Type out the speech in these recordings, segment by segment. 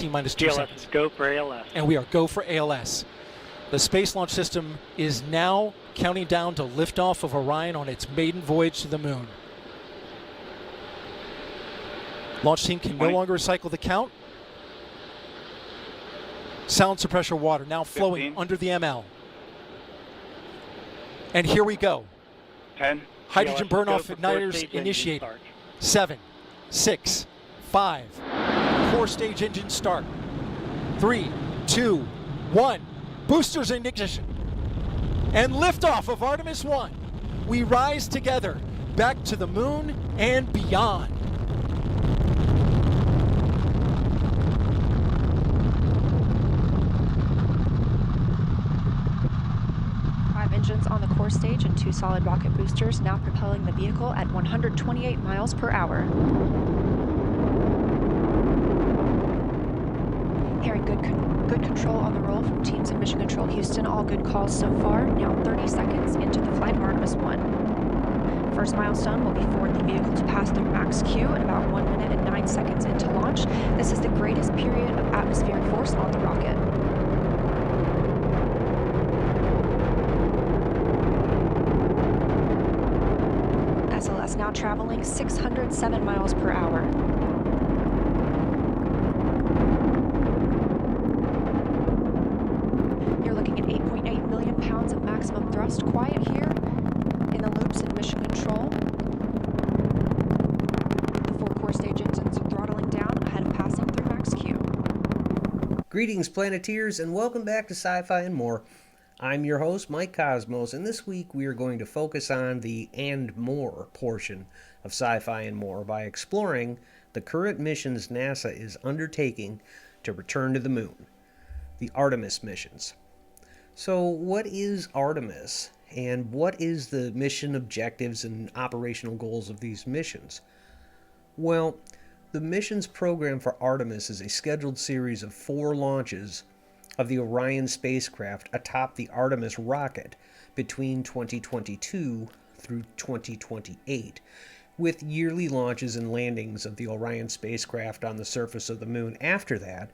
minus 2 seconds. Go for ALS. And we are go for ALS. The Space Launch System is now counting down to liftoff of Orion on its maiden voyage to the moon. Launch team can no longer recycle the count. Sound suppressor water now flowing 15. under the ML. And here we go. 10. Hydrogen ALS, burn-off go for igniters four-stage engine initiated. start. 7, 6, 5. 4-stage engine start. 3, 2, 1. Boosters in ignition. And liftoff of Artemis I. We rise together back to the moon and beyond. Engines on the core stage and 2 solid rocket boosters now propelling the vehicle at 128 miles per hour. Hearing good control on the roll from teams in Mission Control Houston. All good calls so far. Now 30 seconds into the flight of Artemis I. First milestone will be for the vehicle to pass through max Q at about 1 minute and 9 seconds into launch. This is the greatest period of atmospheric force on the rocket. SLS now traveling 607 miles per hour. You're looking at 8.8 million pounds of maximum thrust. Quiet here in the loops in Mission Control. The 4 core stage engines are throttling down ahead of passing through max Q. Greetings, Planeteers, and welcome back to Sci-Fi and More. I'm your host, Mike Cosmos, and this week we are going to focus on the and more portion of Sci-Fi and More by exploring the current missions NASA is undertaking to return to the moon, the Artemis missions. So what is Artemis, and what is the mission objectives and operational goals of these missions? Well, the missions program for Artemis is a scheduled series of 4 launches of the Orion spacecraft atop the Artemis rocket between 2022 through 2028, with yearly launches and landings of the Orion spacecraft on the surface of the moon after that,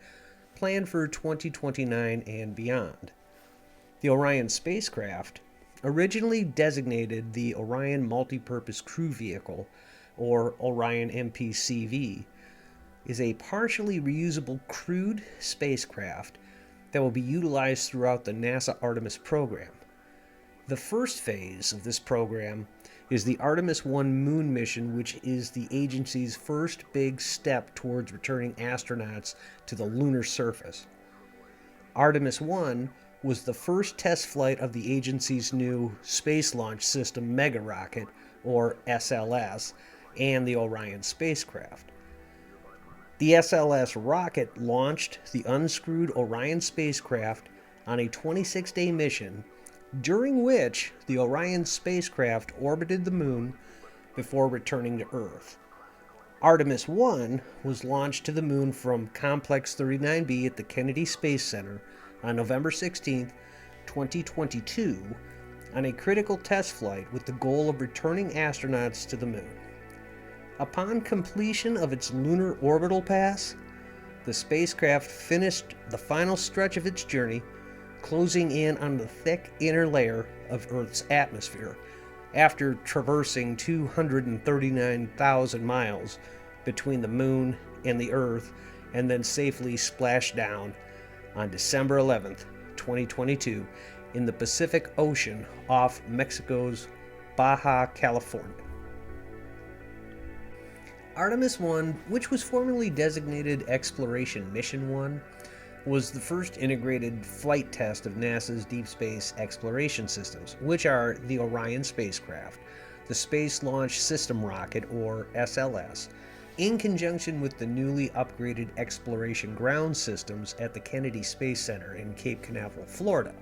planned for 2029 and beyond. The Orion spacecraft, originally designated the Orion Multipurpose Crew Vehicle, or Orion MPCV, is a partially reusable crewed spacecraft that will be utilized throughout the NASA Artemis program. The first phase of this program is the Artemis I moon mission, which is the agency's first big step towards returning astronauts to the lunar surface. Artemis I was the first test flight of the agency's new Space Launch System mega rocket, or SLS, and the Orion spacecraft. The SLS rocket launched the unscrewed Orion spacecraft on a 26-day mission, during which the Orion spacecraft orbited the moon before returning to Earth. Artemis I was launched to the moon from Complex 39B at the Kennedy Space Center on November 16, 2022, on a critical test flight with the goal of returning astronauts to the moon. Upon completion of its lunar orbital pass, the spacecraft finished the final stretch of its journey, closing in on the thick inner layer of Earth's atmosphere, after traversing 239,000 miles between the moon and the Earth, and then safely splashed down on December 11th, 2022, in the Pacific Ocean off Mexico's Baja California. Artemis I, which was formerly designated Exploration Mission 1, was the first integrated flight test of NASA's deep space exploration systems, which are the Orion spacecraft, the Space Launch System rocket, or SLS, in conjunction with the newly upgraded Exploration Ground Systems at the Kennedy Space Center in Cape Canaveral, Florida.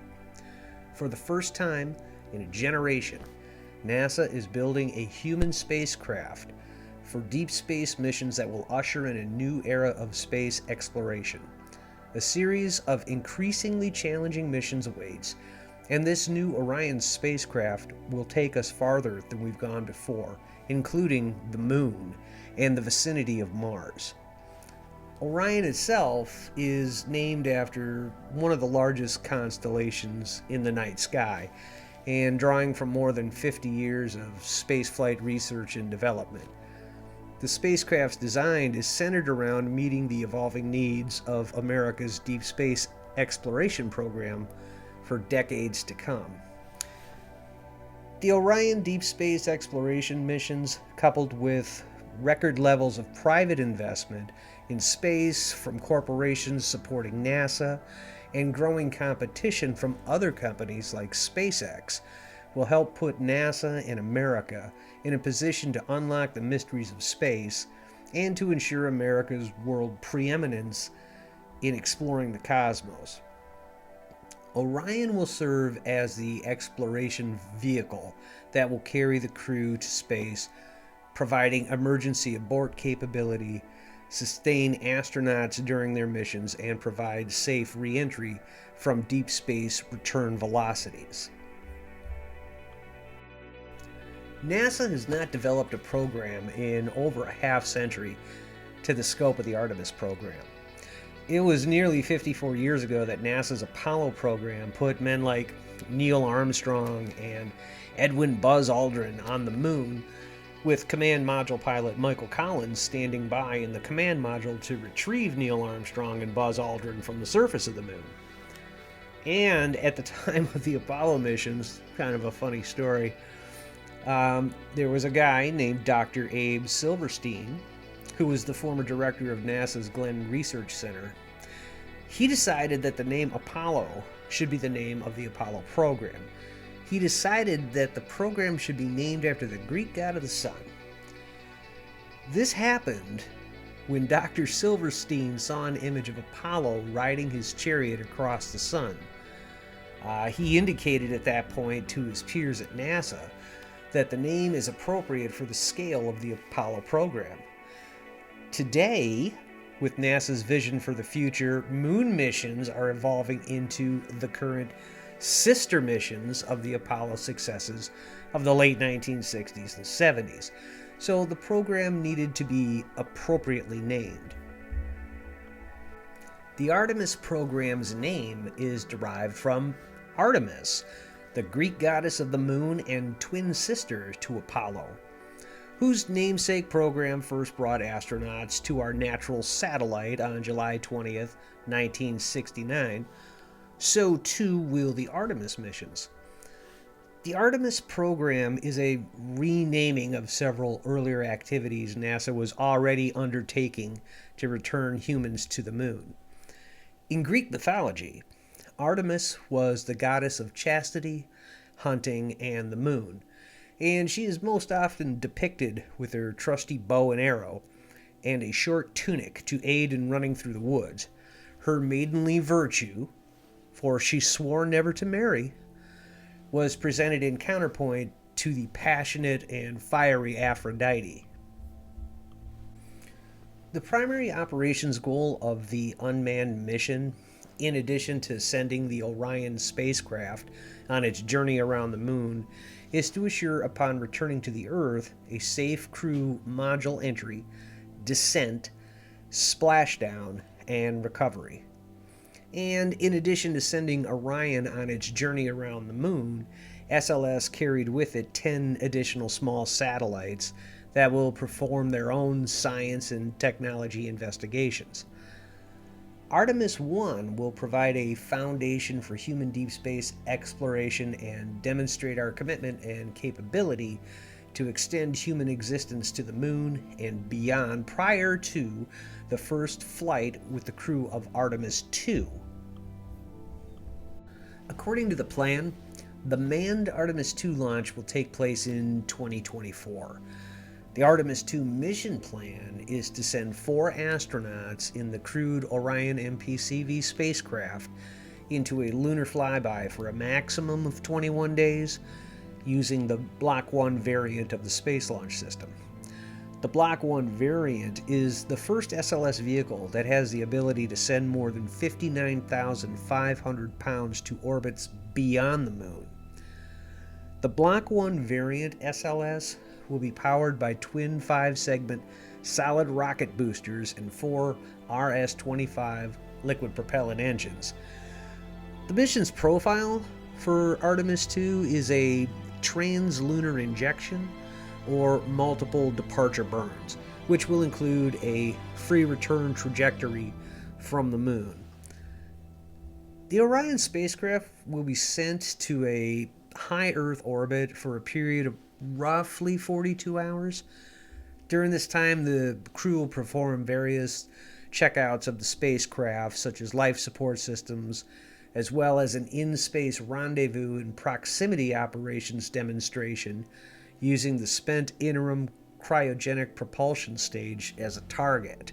For the first time in a generation, NASA is building a human spacecraft for deep space missions that will usher in a new era of space exploration. A series of increasingly challenging missions awaits, and this new Orion spacecraft will take us farther than we've gone before, including the Moon and the vicinity of Mars. Orion itself is named after one of the largest constellations in the night sky, and drawing from more than 50 years of spaceflight research and development. The spacecraft's design is centered around meeting the evolving needs of America's deep space exploration program for decades to come. The Orion deep space exploration missions, coupled with record levels of private investment in space from corporations supporting NASA and growing competition from other companies like SpaceX, will help put NASA and America in a position to unlock the mysteries of space and to ensure America's world preeminence in exploring the cosmos. Orion will serve as the exploration vehicle that will carry the crew to space, providing emergency abort capability, sustain astronauts during their missions, and provide safe re-entry from deep space return velocities. NASA has not developed a program in over a half century to the scope of the Artemis program. It was nearly 54 years ago that NASA's Apollo program put men like Neil Armstrong and Edwin Buzz Aldrin on the moon, with Command Module pilot Michael Collins standing by in the command module to retrieve Neil Armstrong and Buzz Aldrin from the surface of the moon. And at the time of the Apollo missions, kind of a funny story, there was a guy named Dr. Abe Silverstein, who was the former director of NASA's Glenn Research Center. He decided that the name Apollo should be the name of the Apollo program. He decided that the program should be named after the Greek god of the sun. This happened when Dr. Silverstein saw an image of Apollo riding his chariot across the sun. He indicated at that point to his peers at NASA that the name is appropriate for the scale of the Apollo program. Today, with NASA's vision for the future, moon missions are evolving into the current sister missions of the Apollo successes of the late 1960s and 70s. So the program needed to be appropriately named. The Artemis program's name is derived from Artemis, the Greek goddess of the moon and twin sister to Apollo, whose namesake program first brought astronauts to our natural satellite on July 20th, 1969. So too will the Artemis missions. The Artemis program is a renaming of several earlier activities NASA was already undertaking to return humans to the moon. In Greek mythology, Artemis was the goddess of chastity, hunting, and the moon, and she is most often depicted with her trusty bow and arrow and a short tunic to aid in running through the woods. Her maidenly virtue, for she swore never to marry, was presented in counterpoint to the passionate and fiery Aphrodite. The primary operations goal of the unmanned mission, in addition to sending the Orion spacecraft on its journey around the moon, is to assure, upon returning to the Earth, a safe crew module entry, descent, splashdown, and recovery. And in addition to sending Orion on its journey around the moon, SLS carried with it 10 additional small satellites that will perform their own science and technology investigations. Artemis I will provide a foundation for human deep space exploration and demonstrate our commitment and capability to extend human existence to the moon and beyond prior to the first flight with the crew of Artemis II. According to the plan, the manned Artemis II launch will take place in 2024. The Artemis II mission plan is to send 4 astronauts in the crewed Orion MPCV spacecraft into a lunar flyby for a maximum of 21 days using the Block 1 variant of the Space Launch System. The Block 1 variant is the first SLS vehicle that has the ability to send more than 59,500 pounds to orbits beyond the moon. The Block 1 variant SLS will be powered by twin 5-segment solid rocket boosters, and 4 RS-25 liquid propellant engines. The mission's profile for Artemis II is a trans-lunar injection or multiple departure burns, which will include a free return trajectory from the moon. The Orion spacecraft will be sent to a high Earth orbit for a period of roughly 42 hours. During this time, the crew will perform various checkouts of the spacecraft, such as life support systems, as well as an in-space rendezvous and proximity operations demonstration using the spent interim cryogenic propulsion stage as a target.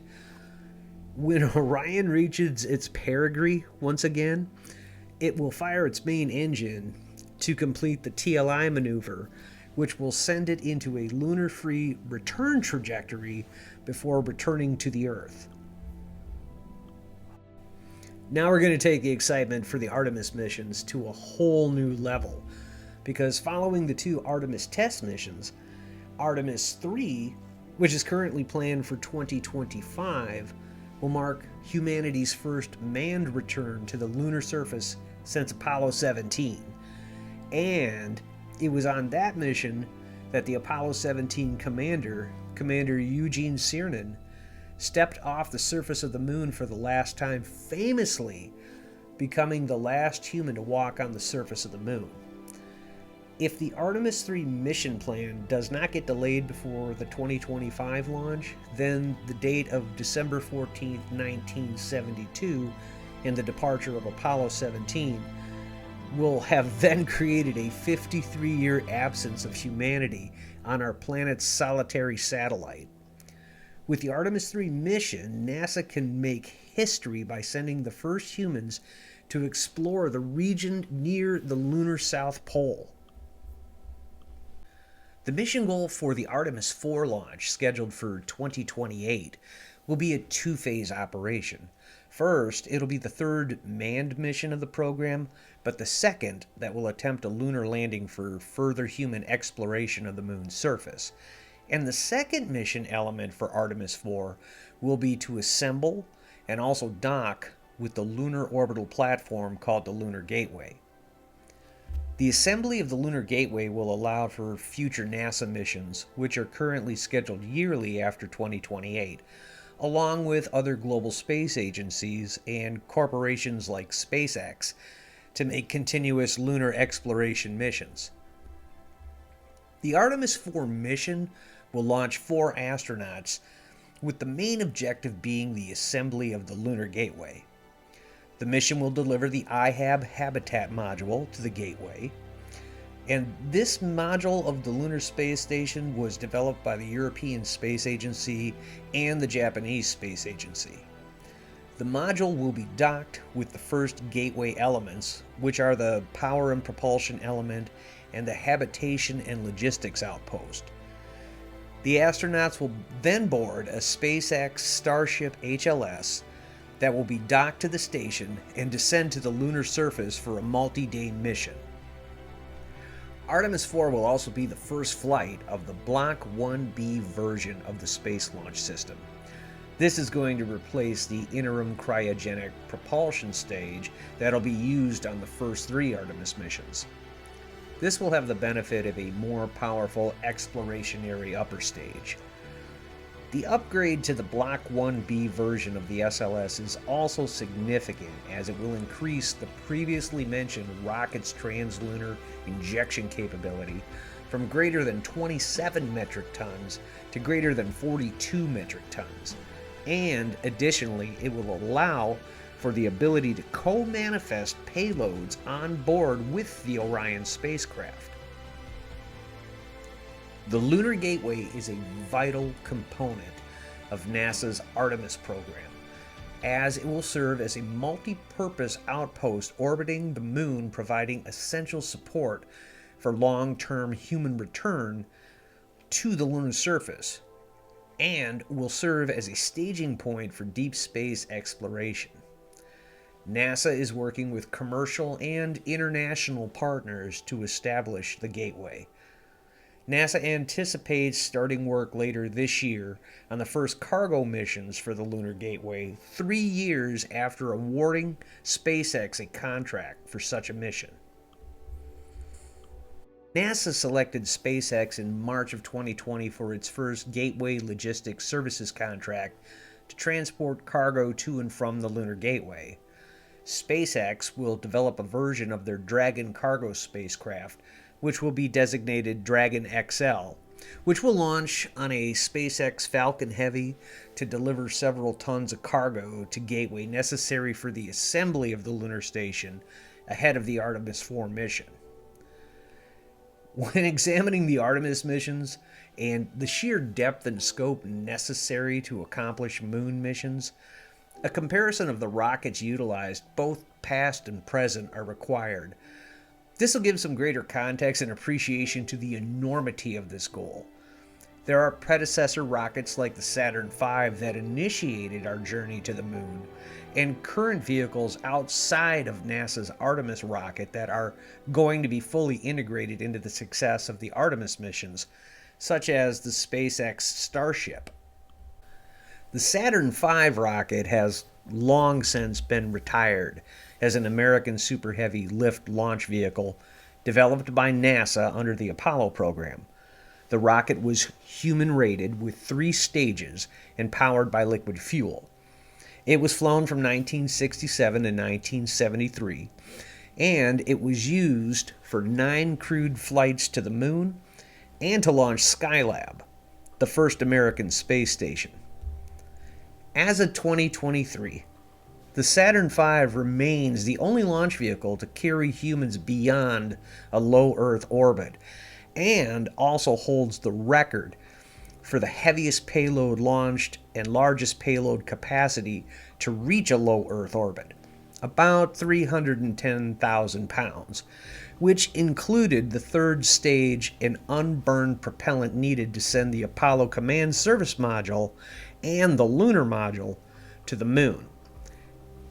When Orion reaches its perigee once again, it will fire its main engine to complete the TLI maneuver, which will send it into a lunar-free return trajectory before returning to the Earth. Now we're going to take the excitement for the Artemis missions to a whole new level, because following the 2 Artemis test missions, Artemis III, which is currently planned for 2025, will mark humanity's first manned return to the lunar surface since Apollo 17. And it was on that mission that the Apollo 17 commander, Commander Eugene Cernan, stepped off the surface of the moon for the last time, famously becoming the last human to walk on the surface of the moon. If the Artemis III mission plan does not get delayed before the 2025 launch, then the date of December 14, 1972, and the departure of Apollo 17 will have then created a 53-year absence of humanity on our planet's solitary satellite. With the Artemis III mission, NASA can make history by sending the first humans to explore the region near the lunar South Pole. The mission goal for the Artemis IV launch, scheduled for 2028, will be a 2-phase operation. First, it'll be the 3rd manned mission of the program, but the 2nd that will attempt a lunar landing for further human exploration of the moon's surface. And the 2nd mission element for Artemis IV will be to assemble and also dock with the lunar orbital platform called the Lunar Gateway. The assembly of the Lunar Gateway will allow for future NASA missions, which are currently scheduled yearly after 2028, along with other global space agencies and corporations like SpaceX, to make continuous lunar exploration missions. The Artemis IV mission will launch 4 astronauts, with the main objective being the assembly of the Lunar Gateway. The mission will deliver the IHAB habitat module to the Gateway, and this module of the Lunar Space Station was developed by the European Space Agency and the Japanese Space Agency. The module will be docked with the first Gateway elements, which are the power and propulsion element and the habitation and logistics outpost. The astronauts will then board a SpaceX Starship HLS that will be docked to the station and descend to the lunar surface for a multi-day mission. Artemis IV will also be the first flight of the Block 1B version of the Space Launch System. This is going to replace the interim cryogenic propulsion stage that'll be used on the first 3 Artemis missions. This will have the benefit of a more powerful explorationary upper stage. The upgrade to the Block 1B version of the SLS is also significant, as it will increase the previously mentioned rocket's translunar injection capability from greater than 27 metric tons to greater than 42 metric tons. And additionally, it will allow for the ability to co-manifest payloads on board with the Orion spacecraft. The Lunar Gateway is a vital component of NASA's Artemis program, as it will serve as a multi-purpose outpost orbiting the moon, providing essential support for long-term human return to the lunar surface, and will serve as a staging point for deep space exploration. NASA is working with commercial and international partners to establish the Gateway. NASA anticipates starting work later this year on the first cargo missions for the Lunar Gateway, 3 years after awarding SpaceX a contract for such a mission. NASA selected SpaceX in March of 2020 for its first Gateway Logistics Services contract to transport cargo to and from the Lunar Gateway. SpaceX will develop a version of their Dragon cargo spacecraft, which will be designated Dragon XL, which will launch on a SpaceX Falcon Heavy to deliver several tons of cargo to Gateway necessary for the assembly of the lunar station ahead of the Artemis IV mission. When examining the Artemis missions and the sheer depth and scope necessary to accomplish moon missions, a comparison of the rockets utilized, both past and present, are required. This will give some greater context and appreciation to the enormity of this goal. There are predecessor rockets like the Saturn V that initiated our journey to the moon, and current vehicles outside of NASA's Artemis rocket that are going to be fully integrated into the success of the Artemis missions, such as the SpaceX Starship. The Saturn V rocket has long since been retired as an American Super Heavy lift launch vehicle developed by NASA under the Apollo program. The rocket was human-rated with 3 stages and powered by liquid fuel. It was flown from 1967 to 1973, and it was used for 9 crewed flights to the moon and to launch Skylab, the first American space station. As of 2023, the Saturn V remains the only launch vehicle to carry humans beyond a low Earth orbit, and also holds the record for the heaviest payload launched and largest payload capacity to reach a low Earth orbit, about 310,000 pounds, which included the 3rd stage and unburned propellant needed to send the Apollo Command Service Module and the Lunar Module to the moon.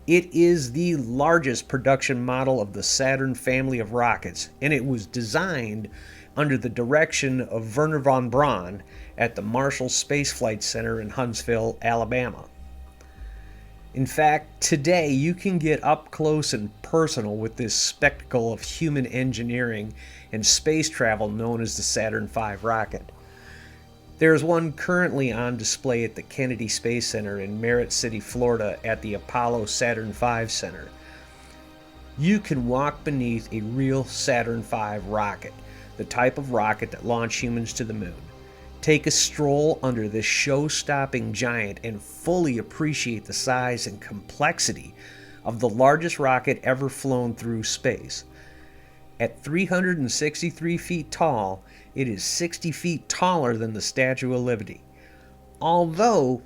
It is the largest production model of the Saturn family of rockets, and it was designed under the direction of Wernher von Braun at the Marshall Space Flight Center in Huntsville, Alabama. In fact, today you can get up close and personal with this spectacle of human engineering and space travel known as the Saturn V rocket. There is one currently on display at the Kennedy Space Center in Merritt City, Florida at the Apollo Saturn V Center. You can walk beneath a real Saturn V rocket, the type of rocket that launched humans to the moon. Take a stroll under this show-stopping giant and fully appreciate the size and complexity of the largest rocket ever flown through space. At 363 feet tall, it is 60 feet taller than the Statue of Liberty. Although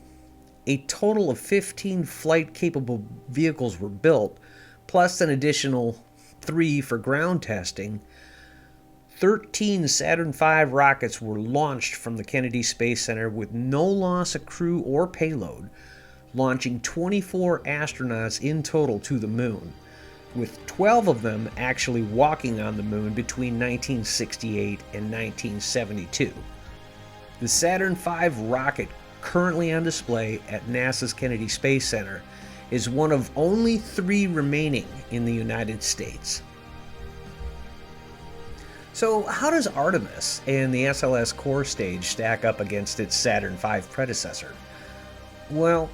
a total of 15 flight-capable vehicles were built, plus an additional 3 for ground testing, 13 Saturn V rockets were launched from the Kennedy Space Center with no loss of crew or payload, launching 24 astronauts in total to the moon, with 12 of them actually walking on the moon between 1968 and 1972. The Saturn V rocket, currently on display at NASA's Kennedy Space Center, is one of only 3 remaining in the United States. So how does Artemis and the SLS core stage stack up against its Saturn V predecessor? Well,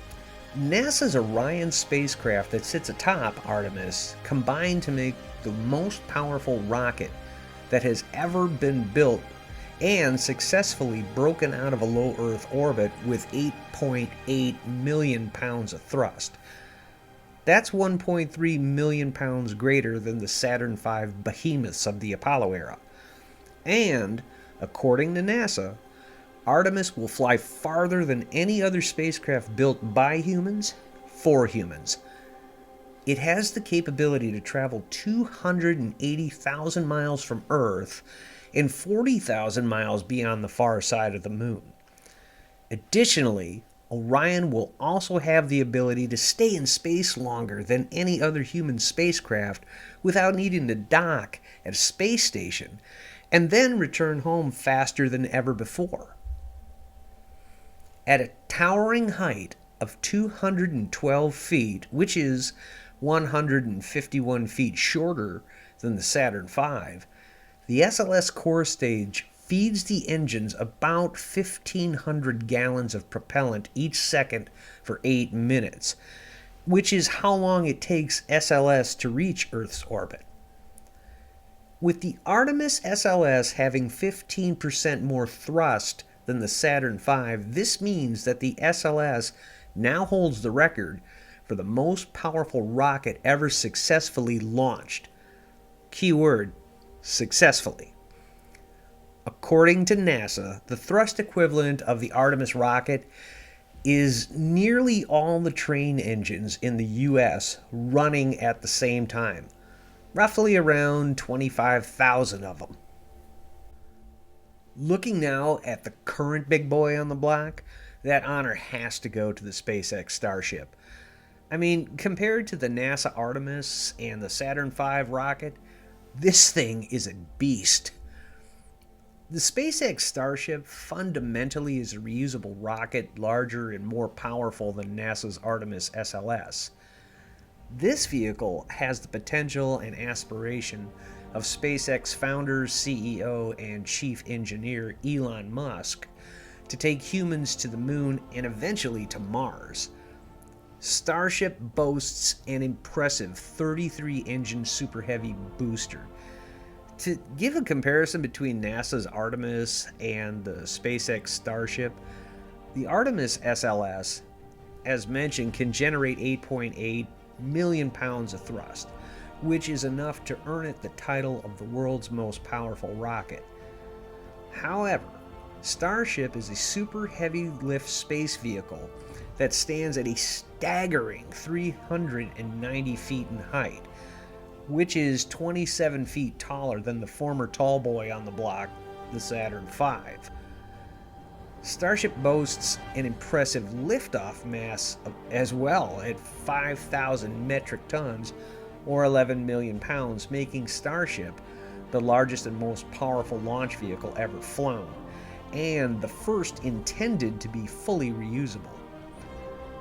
NASA's Orion spacecraft that sits atop Artemis combined to make the most powerful rocket that has ever been built and successfully broken out of a low Earth orbit with 8.8 million pounds of thrust. That's 1.3 million pounds greater than the Saturn V behemoths of the Apollo era. And, according to NASA, Artemis will fly farther than any other spacecraft built by humans for humans. It has the capability to travel 280,000 miles from Earth and 40,000 miles beyond the far side of the moon. Additionally, Orion will also have the ability to stay in space longer than any other human spacecraft without needing to dock at a space station, and then return home faster than ever before. At a towering height of 212 feet, which is 151 feet shorter than the Saturn V, the SLS core stage feeds the engines about 1,500 gallons of propellant each second for 8 minutes, which is how long it takes SLS to reach Earth's orbit. With the Artemis SLS having 15% more thrust than the Saturn V, this means that the SLS now holds the record for the most powerful rocket ever successfully launched. Keyword, successfully. According to NASA, the thrust equivalent of the Artemis rocket is nearly all the train engines in the US running at the same time. Roughly around 25,000 of them. Looking now at the current big boy on the block, that honor has to go to the SpaceX Starship. I mean, compared to the NASA Artemis and the Saturn V rocket, this thing is a beast. The SpaceX Starship fundamentally is a reusable rocket larger and more powerful than NASA's Artemis SLS. This vehicle has the potential and aspiration of SpaceX founder, CEO, and chief engineer Elon Musk to take humans to the moon and eventually to Mars. Starship boasts an impressive 33-engine Super Heavy booster. To give a comparison between NASA's Artemis and the SpaceX Starship, the Artemis SLS, as mentioned, can generate 8.8 million pounds of thrust, which is enough to earn it the title of the world's most powerful rocket. However, Starship is a super heavy lift space vehicle that stands at a staggering 390 feet in height, which is 27 feet taller than the former tall boy on the block, the Saturn V. Starship boasts an impressive liftoff mass as well at 5,000 metric tons or 11 million pounds, making Starship the largest and most powerful launch vehicle ever flown, and the first intended to be fully reusable.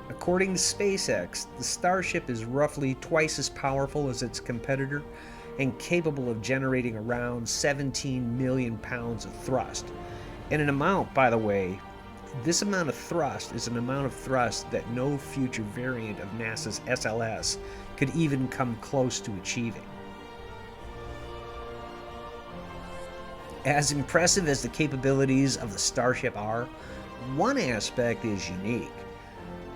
According to SpaceX, the Starship is roughly twice as powerful as its competitor and capable of generating around 17 million pounds of thrust. And an amount, by the way, this amount of thrust is an amount of thrust that no future variant of NASA's SLS could even come close to achieving. As impressive as the capabilities of the Starship are, one aspect is unique.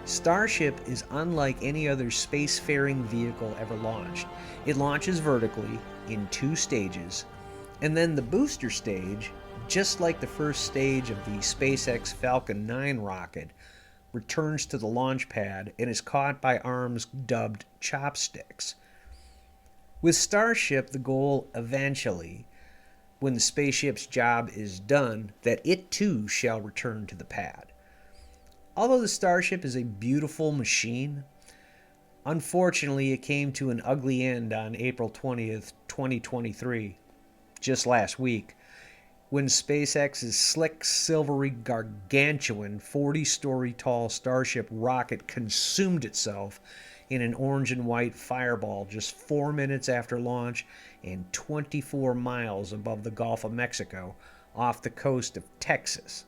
Starship is unlike any other spacefaring vehicle ever launched. It launches vertically in 2 stages, and then the booster stage, just like the first stage of the SpaceX Falcon 9 rocket, returns to the launch pad and is caught by arms dubbed chopsticks. With Starship, the goal eventually, when the spaceship's job is done, that it too shall return to the pad. Although the Starship is a beautiful machine, unfortunately it came to an ugly end on April 20th, 2023, just last week, when SpaceX's slick, silvery, gargantuan 40-story tall Starship rocket consumed itself in an orange and white fireball just 4 minutes after launch and 24 miles above the Gulf of Mexico off the coast of Texas.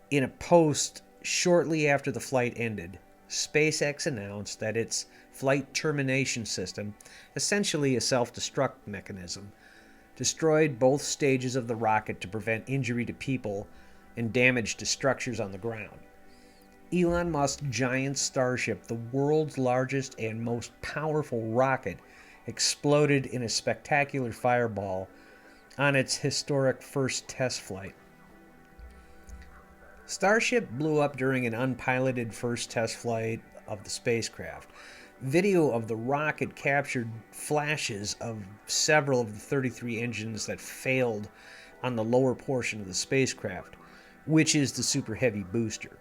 In a post shortly after the flight ended, SpaceX announced that its flight termination system, essentially a self-destruct mechanism, destroyed both stages of the rocket to prevent injury to people and damage to structures on the ground. Elon Musk's giant Starship, the world's largest and most powerful rocket, exploded in a spectacular fireball on its historic first test flight. Starship blew up during an unpiloted first test flight of the spacecraft. Video of the rocket captured flashes of several of the 33 engines that failed on the lower portion of the spacecraft, which is the Super Heavy booster.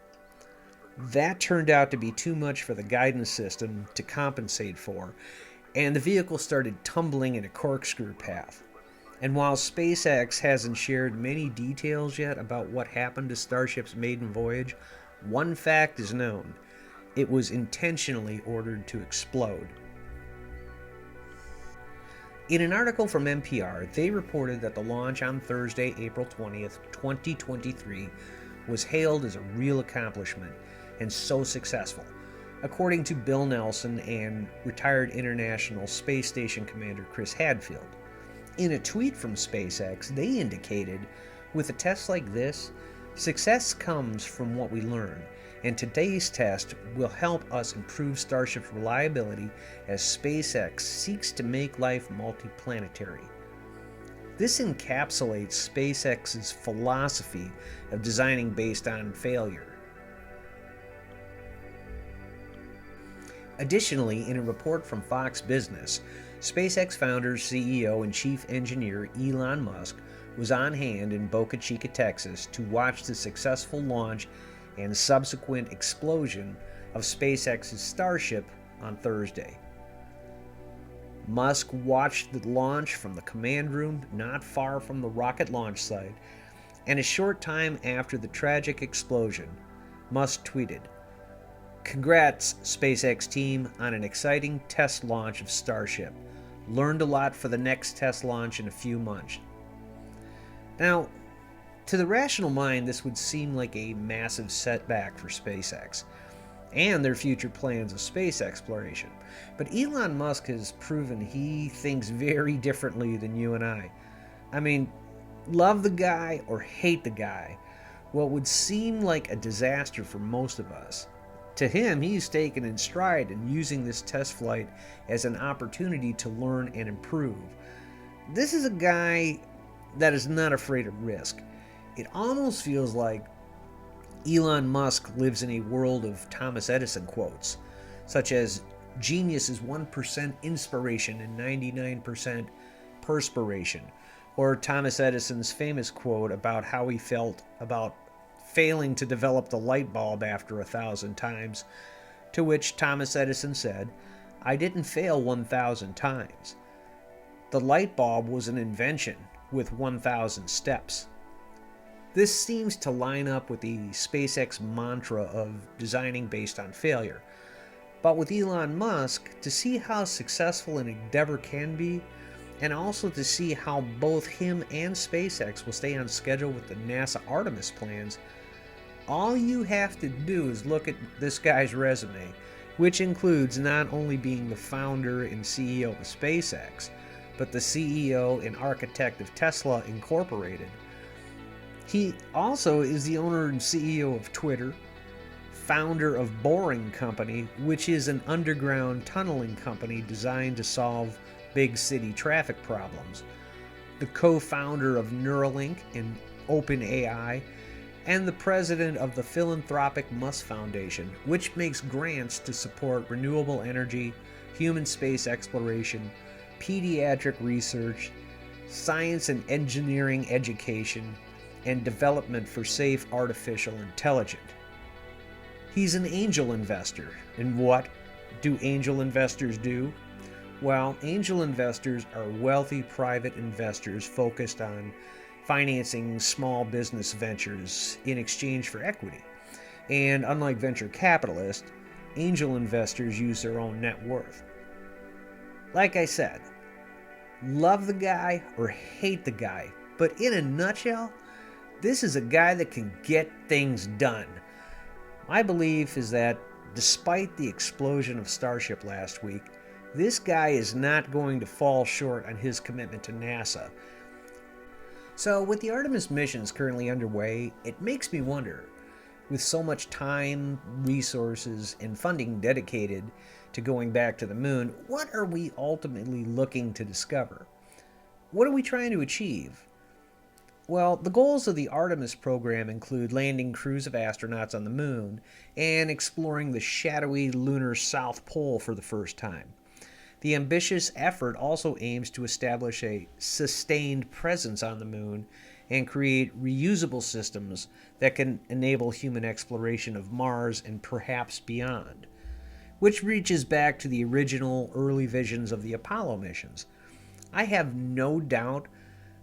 That turned out to be too much for the guidance system to compensate for, and the vehicle started tumbling in a corkscrew path. And while SpaceX hasn't shared many details yet about what happened to Starship's maiden voyage, one fact is known. It was intentionally ordered to explode. In an article from NPR, they reported that the launch on Thursday, April 20th, 2023, was hailed as a real accomplishment and so successful, according to Bill Nelson and retired International Space Station Commander Chris Hadfield. In a tweet from SpaceX, they indicated, with a test like this, success comes from what we learn, and today's test will help us improve Starship's reliability as SpaceX seeks to make life multiplanetary. This encapsulates SpaceX's philosophy of designing based on failure. Additionally, in a report from Fox Business, SpaceX founder, CEO, and chief engineer Elon Musk was on hand in Boca Chica, Texas, to watch the successful launch and subsequent explosion of SpaceX's Starship on Thursday. Musk watched the launch from the command room not far from the rocket launch site, and a short time after the tragic explosion, Musk tweeted, "Congrats, SpaceX team, on an exciting test launch of Starship. Learned a lot for the next test launch in a few months." Now, to the rational mind, this would seem like a massive setback for SpaceX and their future plans of space exploration. But Elon Musk has proven he thinks very differently than you and I. I mean, love the guy or hate the guy, what would seem like a disaster for most of us, to him, he's taken in stride and using this test flight as an opportunity to learn and improve. This is a guy that is not afraid of risk. It almost feels like Elon Musk lives in a world of Thomas Edison quotes, such as, "Genius is 1% inspiration and 99% perspiration," or Thomas Edison's famous quote about how he felt about failing to develop the light bulb after 1,000 times, to which Thomas Edison said, "I didn't fail 1,000 times. The light bulb was an invention with 1,000 steps." This seems to line up with the SpaceX mantra of designing based on failure. But with Elon Musk, to see how successful an endeavor can be, and also to see how both him and SpaceX will stay on schedule with the NASA Artemis plans, all you have to do is look at this guy's resume, which includes not only being the founder and CEO of SpaceX, but the CEO and architect of Tesla Incorporated. He also is the owner and CEO of Twitter, founder of Boring Company, which is an underground tunneling company designed to solve big city traffic problems, the co-founder of Neuralink and OpenAI, and the president of the philanthropic Musk Foundation, which makes grants to support renewable energy, human space exploration, pediatric research, science and engineering education, and development for safe artificial intelligence. He's an angel investor. And what do angel investors do? Well, angel investors are wealthy private investors focused on financing small business ventures in exchange for equity. And unlike venture capitalists, angel investors use their own net worth. Like I said, love the guy or hate the guy, but in a nutshell, this is a guy that can get things done. My belief is that despite the explosion of Starship last week, this guy is not going to fall short on his commitment to NASA. So with the Artemis missions currently underway, it makes me wonder, with so much time, resources, and funding dedicated to going back to the moon, what are we ultimately looking to discover? What are we trying to achieve? Well, the goals of the Artemis program include landing crews of astronauts on the moon and exploring the shadowy lunar South Pole for the first time. The ambitious effort also aims to establish a sustained presence on the moon and create reusable systems that can enable human exploration of Mars and perhaps beyond, which reaches back to the original early visions of the Apollo missions. I have no doubt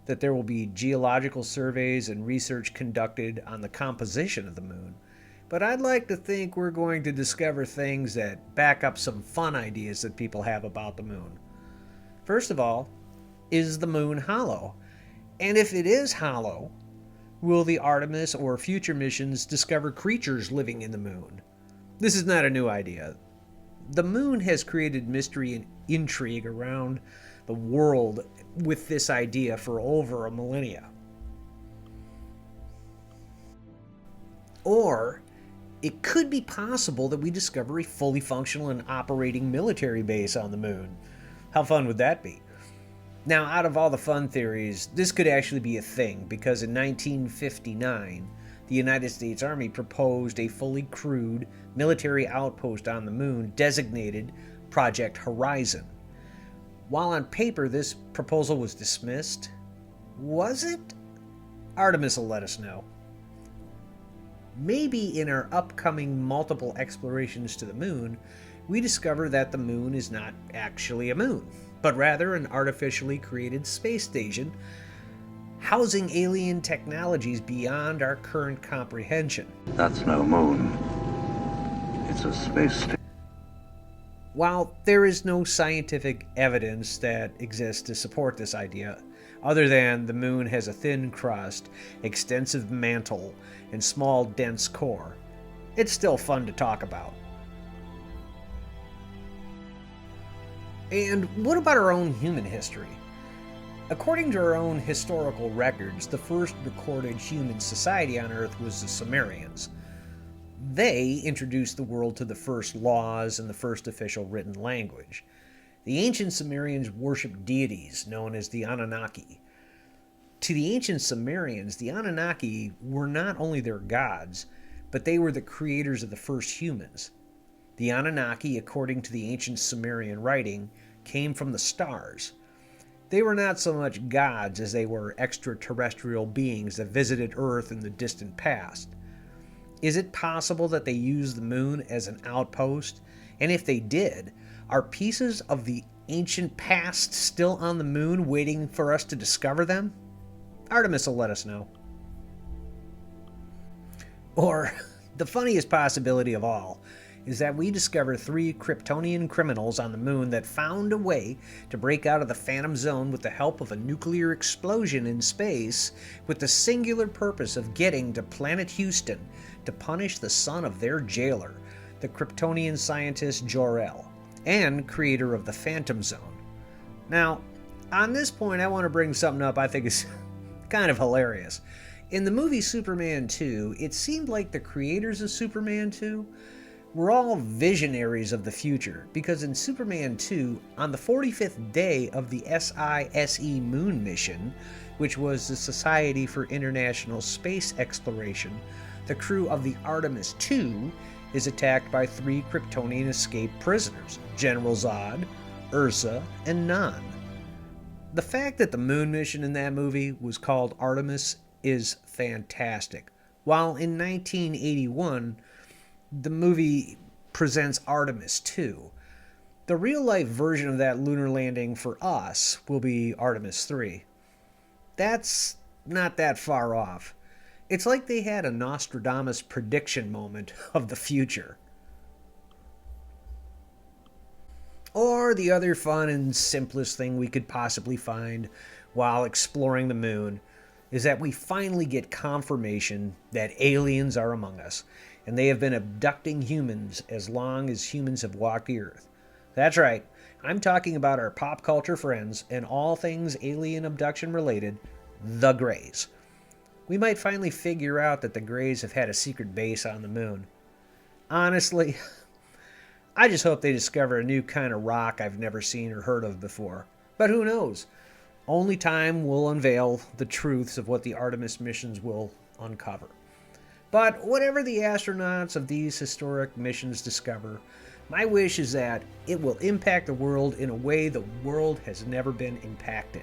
that there will be geological surveys and research conducted on the composition of the moon. But I'd like to think we're going to discover things that back up some fun ideas that people have about the moon. First of all, is the moon hollow? And if it is hollow, will the Artemis or future missions discover creatures living in the moon? This is not a new idea. The moon has created mystery and intrigue around the world with this idea for over a millennia. Or it could be possible that we discover a fully functional and operating military base on the moon. How fun would that be? Now, out of all the fun theories, this could actually be a thing, because in 1959, the United States Army proposed a fully crewed military outpost on the moon designated Project Horizon. While on paper this proposal was dismissed, was it? Artemis will let us know. Maybe in our upcoming multiple explorations to the moon, we discover that the moon is not actually a moon, but rather an artificially created space station housing alien technologies beyond our current comprehension. That's no moon. It's a space station. While there is no scientific evidence that exists to support this idea, other than the moon has a thin crust, extensive mantle, and small dense core, it's still fun to talk about. And what about our own human history? According to our own historical records, the first recorded human society on Earth was the Sumerians. They introduced the world to the first laws and the first official written language. The ancient Sumerians worshipped deities known as the Anunnaki. To the ancient Sumerians, the Anunnaki were not only their gods, but they were the creators of the first humans. The Anunnaki, according to the ancient Sumerian writing, came from the stars. They were not so much gods as they were extraterrestrial beings that visited Earth in the distant past. Is it possible that they used the moon as an outpost? And if they did, are pieces of the ancient past still on the moon waiting for us to discover them? Artemis will let us know. Or, the funniest possibility of all is that we discover 3 Kryptonian criminals on the moon that found a way to break out of the Phantom Zone with the help of a nuclear explosion in space, with the singular purpose of getting to planet Houston to punish the son of their jailer, the Kryptonian scientist Jor-El, and creator of the Phantom Zone. Now, on this point, I want to bring something up I think is kind of hilarious. In the movie Superman 2, it seemed like the creators of Superman 2 were all visionaries of the future, because in Superman 2, on the 45th day of the SISE moon mission, which was the Society for International Space Exploration, the crew of the Artemis II is attacked by 3 Kryptonian escaped prisoners, General Zod, Ursa, and Nan. The fact that the moon mission in that movie was called Artemis is fantastic. While in 1981, the movie presents Artemis II. The real-life version of that lunar landing for us will be Artemis III. That's not that far off. It's like they had a Nostradamus prediction moment of the future. Or the other fun and simplest thing we could possibly find while exploring the moon is that we finally get confirmation that aliens are among us, and they have been abducting humans as long as humans have walked the Earth. That's right, I'm talking about our pop culture friends and all things alien abduction related, the Greys. We might finally figure out that the Greys have had a secret base on the moon. Honestly, I just hope they discover a new kind of rock I've never seen or heard of before. But who knows? Only time will unveil the truths of what the Artemis missions will uncover. But whatever the astronauts of these historic missions discover, my wish is that it will impact the world in a way the world has never been impacted.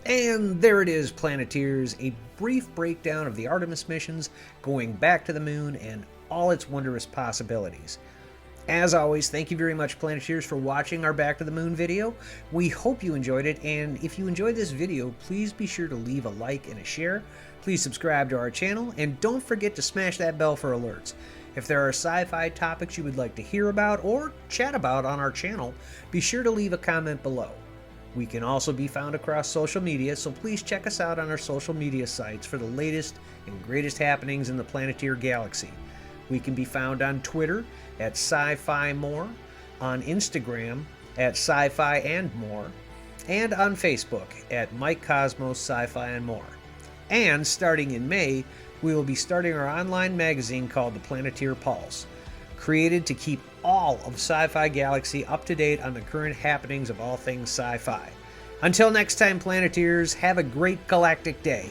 And there it is, Planeteers, a brief breakdown of the Artemis missions going back to the moon and all its wondrous possibilities. As always, thank you very much, Planeteers, for watching our Back to the Moon video. We hope you enjoyed it, and if you enjoyed this video, please be sure to leave a like and a share. Please subscribe to our channel, and don't forget to smash that bell for alerts. If there are sci-fi topics you would like to hear about or chat about on our channel, be sure to leave a comment below. We can also be found across social media, so please check us out on our social media sites for the latest and greatest happenings in the Planeteer galaxy. We can be found on Twitter at Sci-Fi More, on Instagram at Sci-Fi and More, and on Facebook at Mike Cosmos Sci-Fi and More. And starting in May, we will be starting our online magazine called the Planeteer Pulse, created to keep all of Sci-Fi Galaxy up to date on the current happenings of all things sci-fi. Until next time, Planeteers, have a great galactic day.